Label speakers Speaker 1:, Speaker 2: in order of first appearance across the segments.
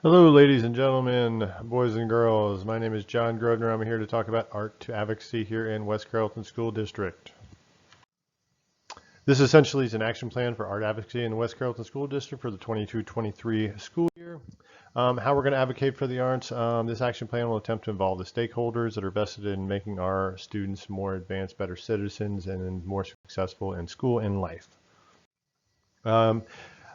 Speaker 1: Hello, ladies and gentlemen, boys and girls. My name is John Grosvenor. I'm here to talk about art advocacy here in West Carrollton School District. This essentially is an action plan for art advocacy in the West Carrollton School District for the 22-23 school year. How we're going to advocate for the arts. This action plan will attempt to involve the stakeholders that are vested in making our students more advanced, better citizens and more successful in school and life.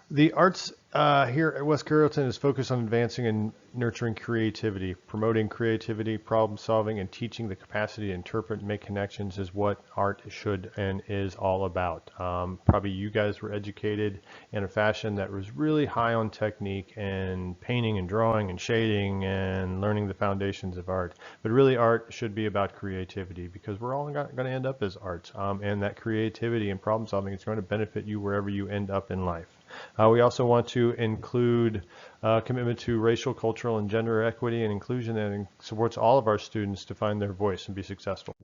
Speaker 1: The arts here at West Carrollton is focused on advancing and nurturing creativity. Promoting creativity, problem solving, and teaching the capacity to interpret and make connections is what art should and is all about. Probably you guys were educated in a fashion that was really high on technique and painting and drawing and shading and learning the foundations of art. But really art should be about creativity because we're all going to end up as arts. And that creativity and problem solving is going to benefit you wherever you end up in life. We also want to include commitment to racial, cultural, and gender equity and inclusion that supports all of our students to find their voice and be successful.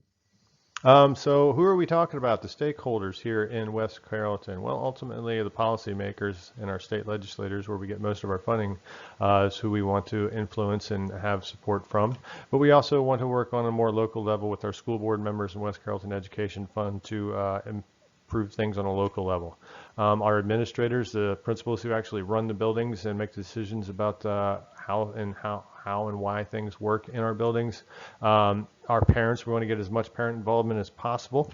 Speaker 1: So who are we talking about? The stakeholders here in West Carrollton. Well, ultimately the policymakers and our state legislators, where we get most of our funding, is who we want to influence and have support from. But we also want to work on a more local level with our school board members and West Carrollton Education Fund to improve things on a local level. Our administrators, the principals who actually run the buildings and make decisions about how and why things work in our buildings. Our parents, we want to get as much parent involvement as possible.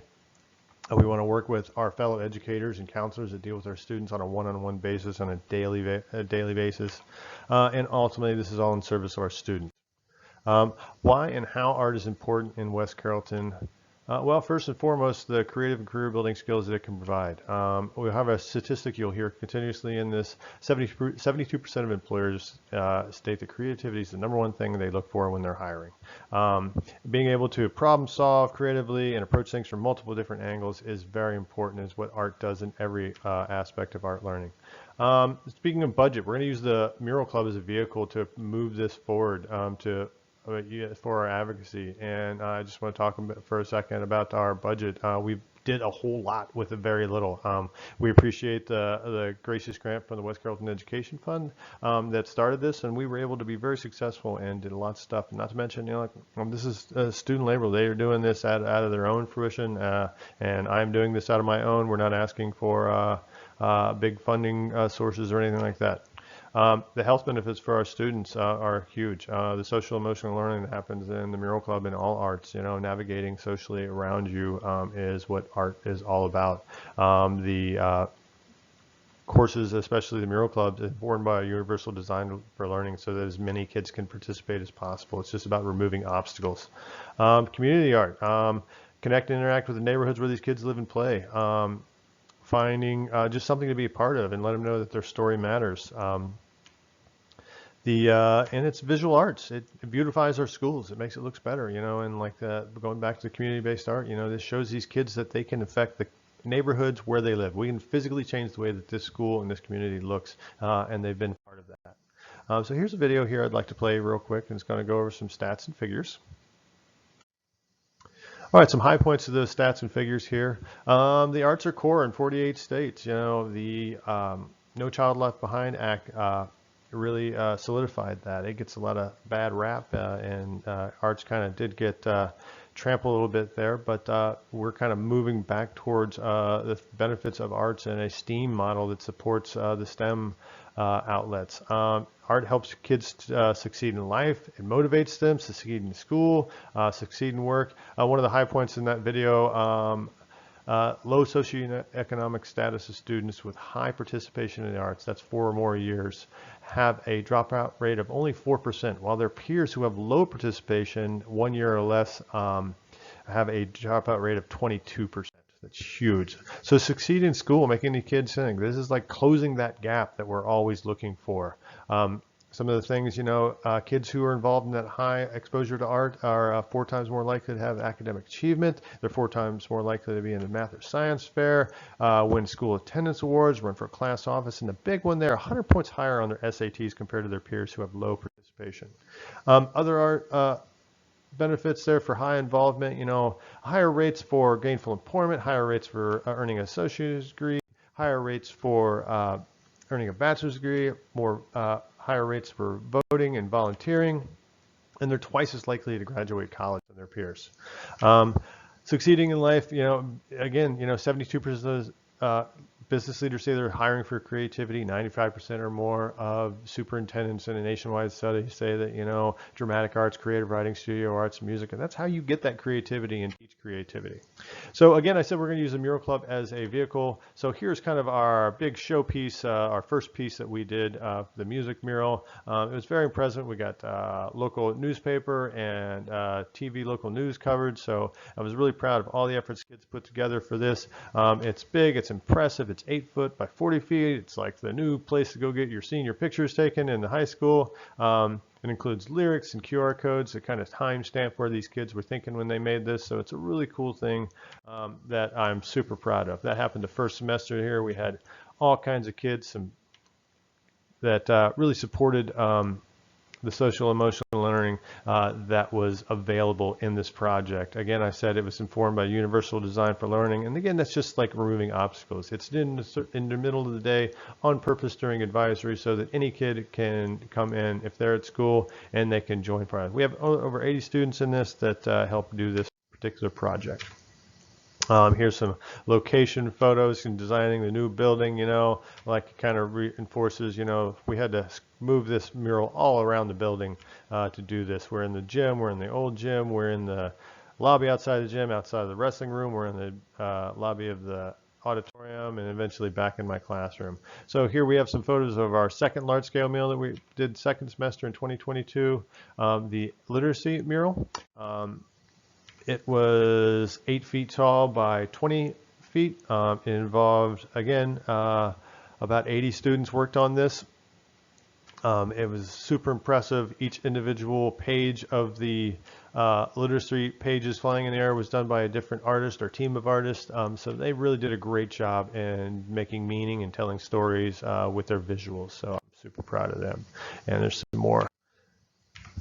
Speaker 1: We want to work with our fellow educators and counselors that deal with our students on a one-on-one basis, on a daily basis. And ultimately, this is all in service of our students. Why and how art is important in West Carrollton. Well, first and foremost, the creative and career building skills that it can provide. We have a statistic you'll hear continuously in this. 72% of employers state that creativity is the #1 thing they look for when they're hiring. Being able to problem solve creatively and approach things from multiple different angles is very important, is what art does in every aspect of art learning. Speaking of budget, we're going to use the Mural Club as a vehicle to move this forward for our advocacy. And I just want to talk for a second about our budget. We did a whole lot with very little. We appreciate the gracious grant from the West Carrollton Education Fund that started this, and we were able to be very successful and did a lot of stuff. Not to mention, this is student labor. They are doing this out of their own fruition, and I'm doing this out of my own. We're not asking for big funding sources or anything like that. The health benefits for our students are huge. The social emotional learning that happens in the Mural Club and all arts, navigating socially around you is what art is all about. The courses, especially the Mural Club, is born by a universal design for learning so that as many kids can participate as possible. It's just about removing obstacles. Community art, connect and interact with the neighborhoods where these kids live and play. Finding just something to be a part of and let them know that their story matters. And it's visual arts. It beautifies our schools. It makes it look better, and going back to the community-based art, this shows these kids that they can affect the neighborhoods where they live. We can physically change the way that this school and this community looks, and they've been part of that. So here's a video here I'd like to play real quick, and it's going to go over some stats and figures. All right, some high points of those stats and figures here. The arts are core in 48 states. The No Child Left Behind Act really solidified that. It gets a lot of bad rap, and arts kind of did get trampled a little bit there, but we're kind of moving back towards the benefits of arts and a STEAM model that supports the STEM outlets. Art helps kids succeed in life. It motivates them to succeed in school, succeed in work. One of the high points in that video, low socioeconomic status of students with high participation in the arts, that's 4 or more years, have a dropout rate of only 4%, while their peers who have low participation, 1 year or less, have a dropout rate of 22%. That's huge. So succeed in school, making the kids think. This is like closing that gap that we're always looking for. Some of the things, kids who are involved in that high exposure to art are 4 times more likely to have academic achievement. They're 4 times more likely to be in the math or science fair, win school attendance awards, run for class office, and the big one there, 100 points higher on their SATs compared to their peers who have low participation. Other art benefits there for high involvement, higher rates for gainful employment, higher rates for earning an associate's degree, higher rates for earning a bachelor's degree, more higher rates for voting and volunteering, and they're twice as likely to graduate college than their peers. Succeeding in life, again, 72% of those business leaders say they're hiring for creativity. 95% or more of superintendents in a nationwide study say that, dramatic arts, creative writing, studio arts, music, and that's how you get that creativity and teach creativity. So again, I said we're going to use the Mural Club as a vehicle. So here's kind of our big showpiece, our first piece that we did, the music mural. It was very impressive. We got local newspaper and TV local news coverage. So I was really proud of all the efforts kids put together for this. It's big, it's impressive. It's 8 foot by 40 feet. It's like the new place to go get your senior pictures taken in the high school. It includes lyrics and QR codes that kind of timestamp where these kids were thinking when they made this. So it's a really cool thing that I'm super proud of. That happened the first semester here. We had all kinds of kids that really supported the social emotional learning that was available in this project. Again, I said it was informed by universal design for learning. And again, that's just like removing obstacles. It's in the middle of the day on purpose during advisory so that any kid can come in if they're at school and they can join for it. We have over 80 students in this that help do this particular project. Here's some location photos and designing the new building, like it kind of reinforces, we had to move this mural all around the building to do this. We're in the gym, we're in the old gym, we're in the lobby outside the gym, outside of the wrestling room, we're in the lobby of the auditorium, and eventually back in my classroom. So here we have some photos of our second large-scale mural that we did second semester in 2022, the literacy mural. It was 8 feet tall by 20 feet. It involved, again, about 80 students worked on this. It was super impressive. Each individual page of the literacy pages flying in the air was done by a different artist or team of artists. So they really did a great job in making meaning and telling stories with their visuals. So I'm super proud of them. And there's some more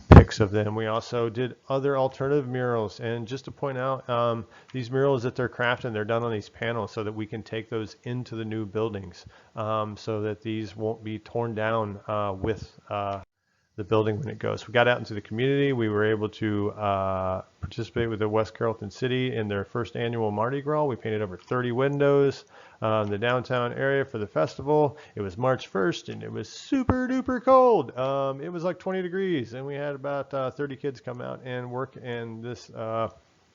Speaker 1: pics of them. We also did other alternative murals, and just to point out, these murals that they're crafting, they're done on these panels so that we can take those into the new buildings, so that these won't be torn down with the building when it goes. We got out into the community. We were able to participate with the West Carrollton City in their first annual Mardi Gras. We painted over 30 windows in the downtown area for the festival. It was March 1st and it was super duper cold. It was like 20 degrees and we had about 30 kids come out and work in this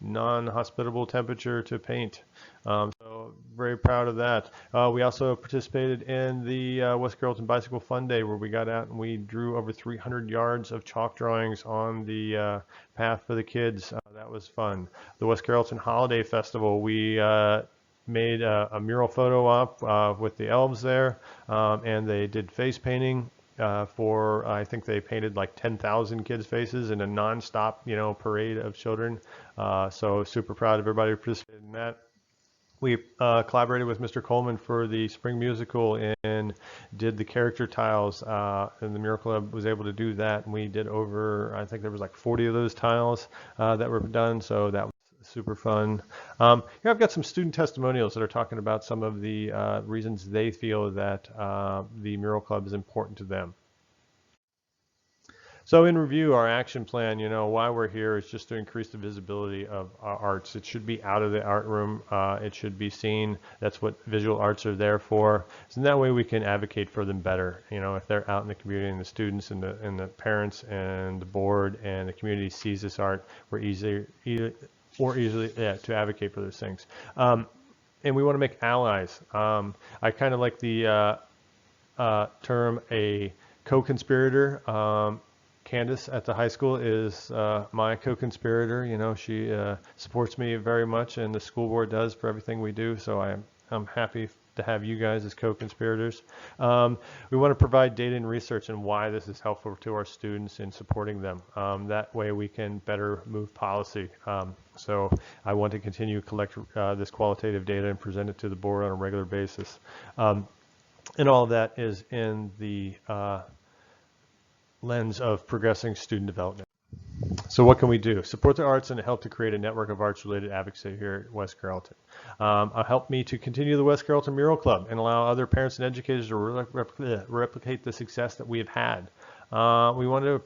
Speaker 1: non-hospitable temperature to paint. So very proud of that. We also participated in the West Carrollton Bicycle Fun Day, where we got out and we drew over 300 yards of chalk drawings on the path for the kids. That was fun. The West Carrollton Holiday Festival, we made a mural photo op with the elves there, and they did face painting. I think they painted like 10,000 kids' faces in a non-stop, parade of children. So super proud of everybody who participated in that. We collaborated with Mr. Coleman for the spring musical and did the character tiles, and the Mural Club was able to do that. And we did over, I think there was like 40 of those tiles that were done. So that was super fun. Here I've got some student testimonials that are talking about some of the reasons they feel that the Mural Club is important to them. So in review, our action plan, why we're here is just to increase the visibility of arts. It should be out of the art room. It should be seen. That's what visual arts are there for. So that way we can advocate for them better. If they're out in the community and the students and the parents and the board and the community sees this art, we're more easily to advocate for those things. And we want to make allies. I kind of like the term a co-conspirator. Candace at the high school is my co-conspirator. She supports me very much, and the school board does for everything we do. So I'm happy to have you guys as co-conspirators. We want to provide data and research and why this is helpful to our students in supporting them. That way we can better move policy. So I want to continue to collect this qualitative data and present it to the board on a regular basis. And all of that is in the lens of progressing student development. So what can we do? Support the arts and help to create a network of arts-related advocacy here at West Carrollton. Help me to continue the West Carrollton Mural Club and allow other parents and educators to replicate the success that we have had. We want to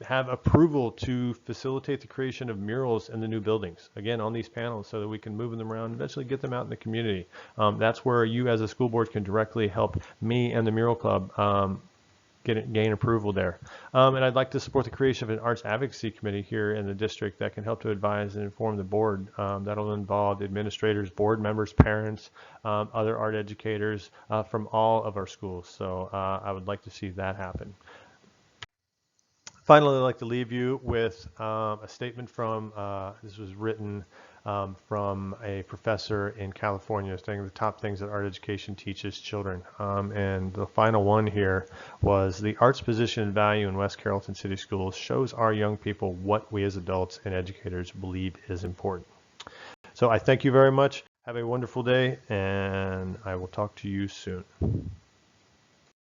Speaker 1: have approval to facilitate the creation of murals in the new buildings, again, on these panels, so that we can move them around and eventually get them out in the community. That's where you as a school board can directly help me and the Mural Club gain approval there. And I'd like to support the creation of an Arts Advocacy Committee here in the district that can help to advise and inform the board. That'll involve administrators, board members, parents, other art educators from all of our schools. So I would like to see that happen. Finally, I'd like to leave you with a statement from, this was written from a professor in California saying the top things that art education teaches children. And the final one here was the arts position and value in West Carrollton City Schools shows our young people what we as adults and educators believe is important. So I thank you very much. Have a wonderful day, and I will talk to you soon.